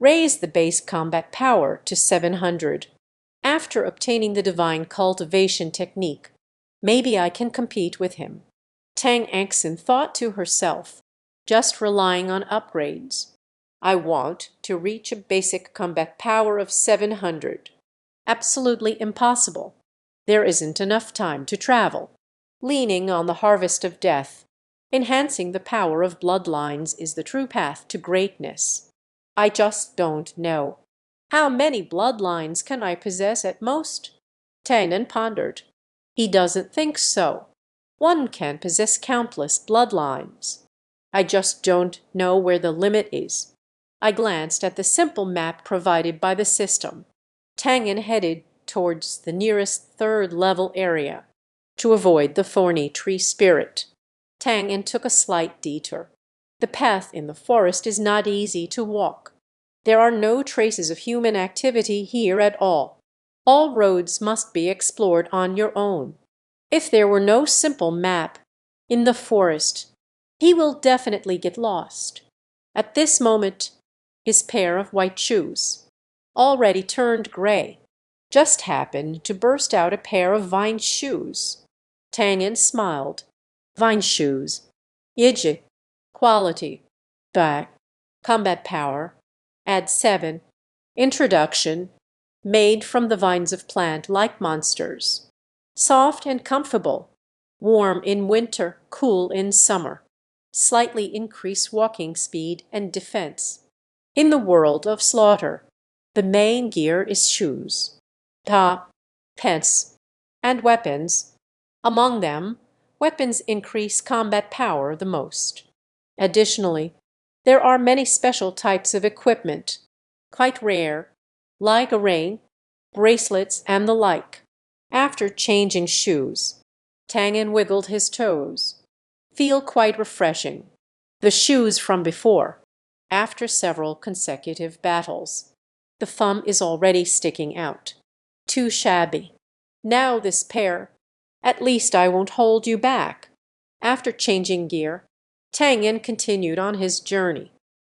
Raise the base combat power to 700. After obtaining the divine cultivation technique, maybe I can compete with him. Tang An thought to herself, just relying on upgrades. I want to reach a basic combat power of 700. Absolutely impossible. There isn't enough time to travel. Leaning on the harvest of death, enhancing the power of bloodlines is the true path to greatness. I just don't know. How many bloodlines can I possess at most? Tang An pondered. He doesn't think so. One can possess countless bloodlines. I just don't know where the limit is. I glanced at the simple map provided by the system. Tang An headed towards the nearest third-level area to avoid the thorny tree spirit. Tang An took a slight detour. The path in the forest is not easy to walk. There are no traces of human activity here at all. All roads must be explored on your own. If there were no simple map in the forest, he will definitely get lost. At this moment, his pair of white shoes, already turned gray, just happened to burst out a pair of vine shoes. Tang An smiled. Vine shoes. Yiji. Quality. Back. Combat power. Add 7. Introduction. Made from the vines of plant-like monsters. Soft and comfortable. Warm in winter, cool in summer. Slightly increase walking speed and defense. In the world of slaughter, the main gear is shoes, pants, and weapons. Among them, weapons increase combat power the most. Additionally, there are many special types of equipment, quite rare, like a ring, bracelets, and the like. After changing shoes, Tang An wiggled his toes. Feel quite refreshing. The shoes from before, after several consecutive battles. The thumb is already sticking out. Too shabby. Now this pair. At least I won't hold you back. After changing gear, Tang An continued on his journey.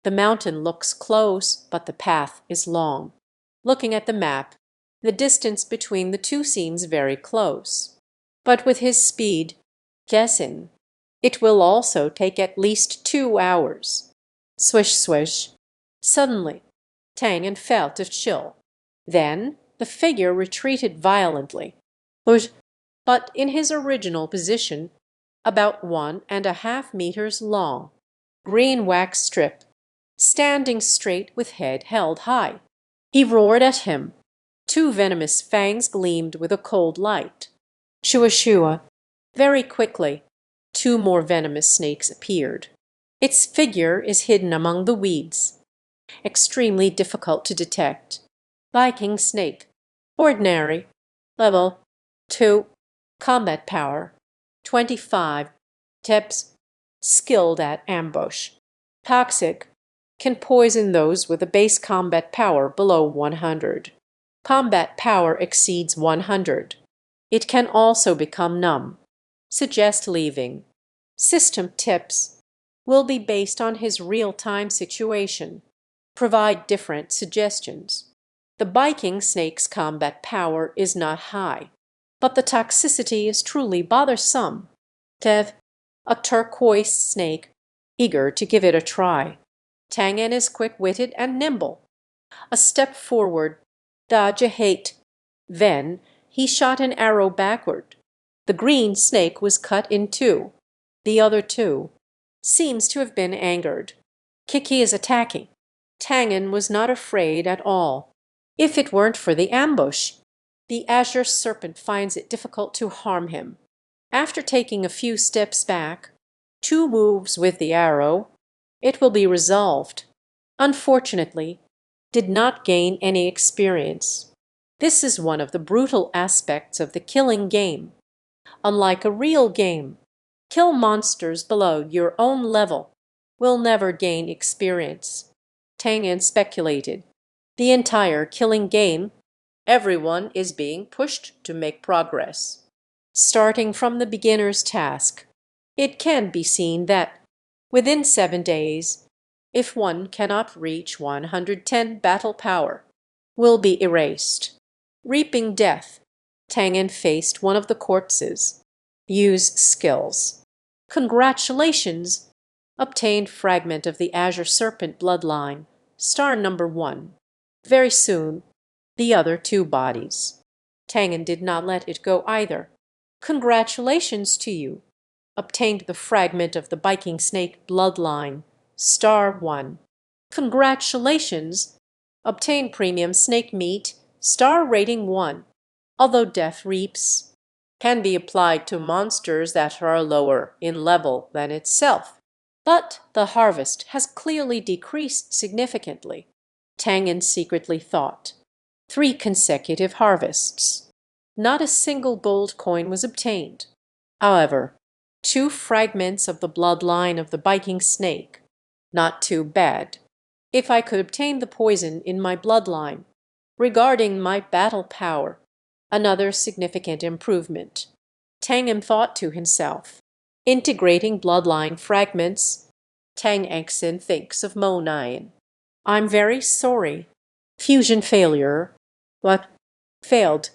The mountain looks close, but the path is long. Looking at the map, the distance between the two seems very close. But with his speed, guessing, it will also take at least 2 hours. Swish, swish. Suddenly, Tang An felt a chill. Then the figure retreated violently, but in his original position, about 1.5 meters long. Green wax strip, standing straight with head held high. He roared at him. 2 venomous fangs gleamed with a cold light. Shua shua. Very quickly, 2 more venomous snakes appeared. Its figure is hidden among the weeds. Extremely difficult to detect. Viking snake. Ordinary. Level 2. Combat power 25. Tips. Skilled at ambush. Toxic. Can poison those with a base combat power below 100. Combat power exceeds 100. It can also become numb. Suggest leaving. System tips will be based on his real-time situation. Provide different suggestions. The biking snake's combat power is not high, but the toxicity is truly bothersome. Tev, a turquoise snake, eager to give it a try. Tang An is quick-witted and nimble. A step forward, dodge a hate. Then he shot an arrow backward. The green snake was cut in 2. The other 2 seems to have been angered. Kiki is attacking. Tang An was not afraid at all. If it weren't for the ambush, the azure serpent finds it difficult to harm him. After taking a few steps back, 2 moves with the arrow, it will be resolved. Unfortunately, did not gain any experience. This is one of the brutal aspects of the killing game. Unlike a real game, kill monsters below your own level will never gain experience. Tang An speculated. The entire killing game, everyone is being pushed to make progress. Starting from the beginner's task, it can be seen that within 7 days, if one cannot reach 110 battle power, will be erased. Reaping death. Tang An faced one of the corpses. Use skills. Congratulations! Obtained fragment of the Azure Serpent bloodline. Star number 1. Very soon, the other two bodies. Tang An did not let it go either. Congratulations to you. Obtained the fragment of the Viking snake bloodline. Star 1. Congratulations! Obtained premium snake meat. Star rating 1. Although death reaps can be applied to monsters that are lower in level than itself. But the harvest has clearly decreased significantly, Tang An secretly thought. 3 consecutive harvests. Not a single gold coin was obtained. However, 2 fragments of the bloodline of the Viking snake. Not too bad. If I could obtain the poison in my bloodline, regarding my battle power, another significant improvement. Tang An thought to himself. Integrating bloodline fragments. Tang An thinks of Mo Nian. I'm very sorry. Fusion failure. What? Failed.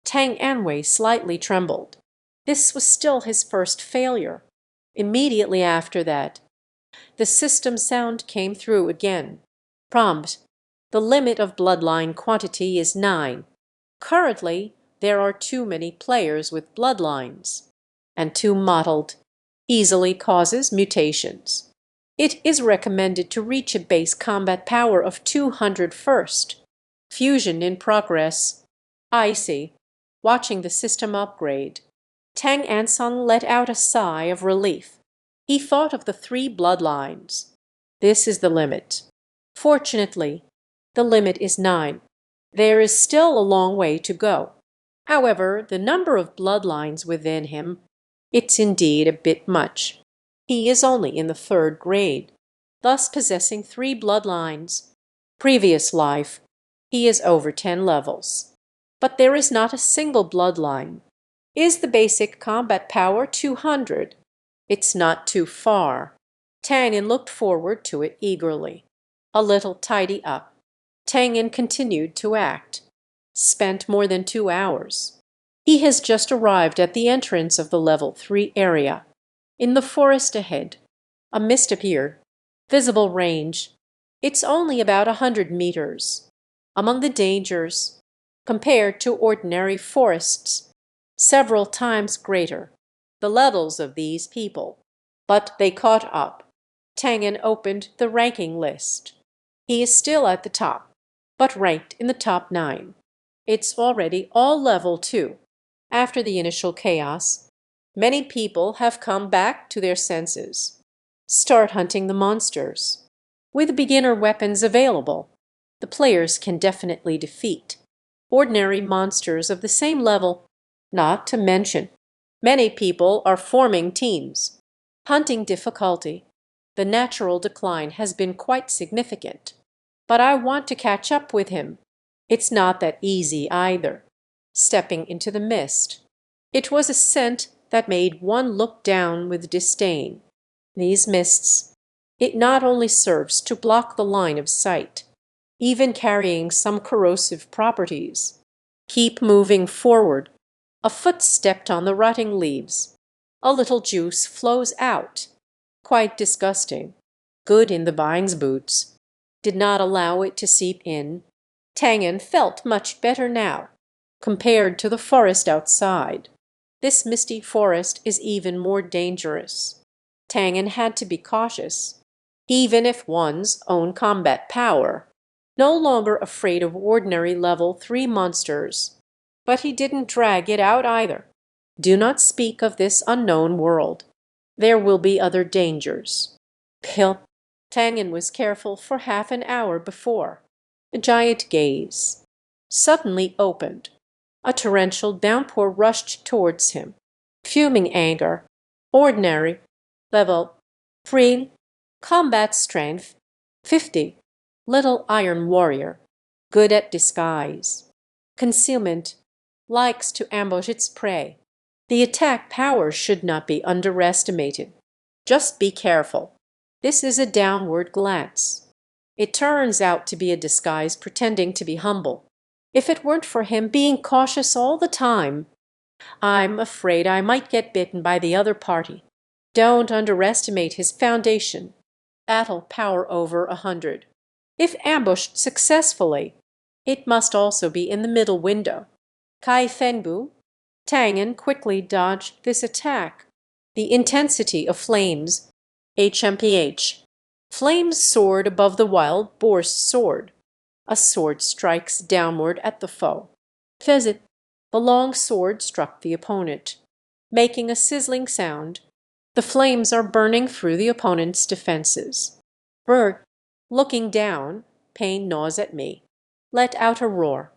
Tang An slightly trembled. This was still his first failure. Immediately after that, the system sound came through again. Prompt. The limit of bloodline quantity is 9. Currently, there are too many players with bloodlines, and too mottled easily causes mutations. It is recommended to reach a base combat power of 200 first. Fusion in progress. I see. Watching the system upgrade, Tang An let out a sigh of relief. He thought of the 3 bloodlines. This is the limit. Fortunately, the limit is 9. There is still a long way to go. However, the number of bloodlines within him, it's indeed a bit much. He is only in the 3rd grade, thus possessing 3 bloodlines. Previous life, he is over 10 levels. But there is not a single bloodline. Is the basic combat power 200? It's not too far. Tang An looked forward to it eagerly. A little tidy up. Tang An continued to act. Spent more than 2 hours. He has just arrived at the entrance of the level 3 area. In the forest ahead, a mist appeared. Visible range. It's only about 100 meters. Among the dangers, compared to ordinary forests, several times greater. The levels of these people. But they caught up. Tang An opened the ranking list. He is still at the top, but ranked in the top 9. It's already all level 2. After the initial chaos, many people have come back to their senses. Start hunting the monsters. With beginner weapons available, the players can definitely defeat ordinary monsters of the same level. Not to mention, many people are forming teams. Hunting difficulty. The natural decline has been quite significant. But I want to catch up with him. It's not that easy either. Stepping into the mist. It was a scent that made one look down with disdain. These mists, it not only serves to block the line of sight, even carrying some corrosive properties. Keep moving forward. A foot stepped on the rotting leaves. A little juice flows out. Quite disgusting. Good in the buying's boots. Did not allow it to seep in. Tang An felt much better now, compared to the forest outside. This misty forest is even more dangerous. Tang An had to be cautious, even if one's own combat power. No longer afraid of ordinary level 3 monsters. But he didn't drag it out either. Do not speak of this unknown world. There will be other dangers. Pill. Tang An was careful for half an hour before. A giant gaze suddenly opened. A torrential downpour rushed towards him. Fuming anger. Ordinary. Level 3. Combat strength 50. Little iron warrior. Good at disguise. Concealment. Likes to ambush its prey. The attack power should not be underestimated. Just be careful. This is a downward glance. It turns out to be a disguise pretending to be humble. If it weren't for him being cautious all the time, I'm afraid I might get bitten by the other party. Don't underestimate his foundation. Battle power over 100. If ambushed successfully, it must also be in the middle window. Kai Fenbu, Tang An quickly dodged this attack. The intensity of flames, HMPH. Flames soared above the wild boar's sword. A sword strikes downward at the foe. Fezit, the long sword struck the opponent, making a sizzling sound. The flames are burning through the opponent's defenses. Berg, looking down, pain gnaws at me, let out a roar.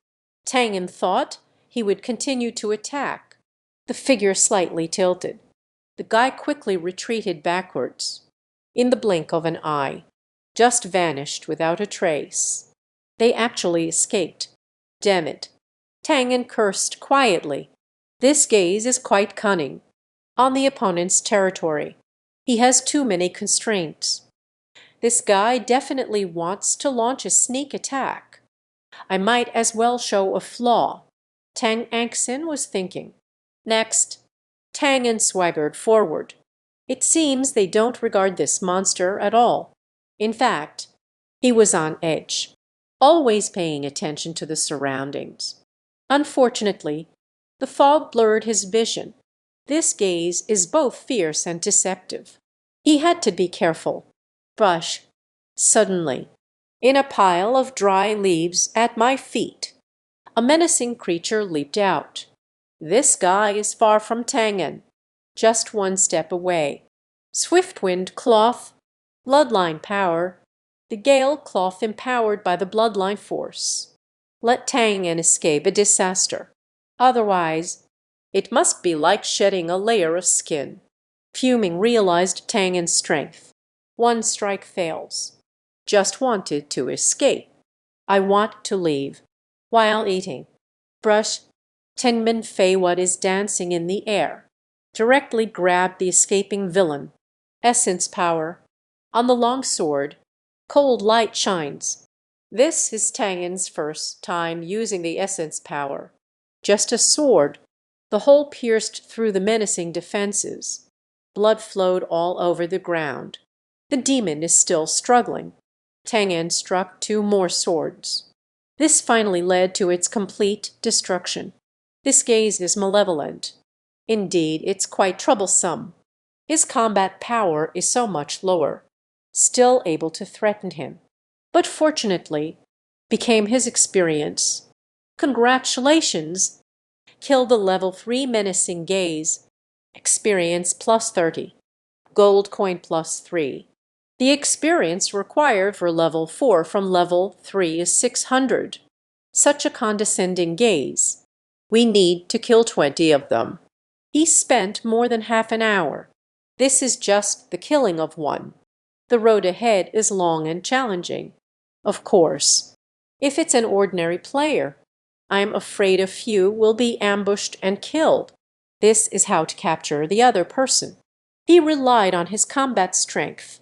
Tang An thought he would continue to attack. The figure slightly tilted. The guy quickly retreated backwards. In the blink of an eye, just vanished without a trace. They actually escaped. Damn it. Tang An cursed quietly. This gaze is quite cunning. On the opponent's territory. He has too many constraints. This guy definitely wants to launch a sneak attack. I might as well show a flaw. Tang An was thinking. Next, Tang An swaggered forward. It seems they don't regard this monster at all. In fact, he was on edge, always paying attention to the surroundings. Unfortunately, the fog blurred his vision. This gaze is both fierce and deceptive. He had to be careful. Brush. Suddenly, in a pile of dry leaves at my feet, a menacing creature leaped out. This guy is far from Tang An, just one step away. Swiftwind cloth, bloodline power, the gale cloth empowered by the bloodline force. Let Tang An escape a disaster. Otherwise, it must be like shedding a layer of skin. Fuming realized Tang An's strength. One strike fails. Just wanted to escape. I want to leave. While eating. Brush. Tenmin Fei what is dancing in the air. Directly grab the escaping villain. Essence power. On the long sword, cold light shines. This is Tang An's first time using the essence power. Just a sword, the hole pierced through the menacing defenses. Blood flowed all over the ground. The demon is still struggling. Tang An struck 2 more swords. This finally led to its complete destruction. This gaze is malevolent. Indeed, it's quite troublesome. His combat power is so much lower, still able to threaten him. But fortunately, became his experience. Congratulations! Kill the level 3 menacing gaze. Experience plus 30. Gold coin plus 3. The experience required for level 4 from level 3 is 600. Such a condescending gaze. We need to kill 20 of them. He spent more than half an hour. This is just the killing of one. The road ahead is long and challenging. Of course, if it's an ordinary player, I'm afraid a few will be ambushed and killed. This is how to capture the other person. He relied on his combat strength.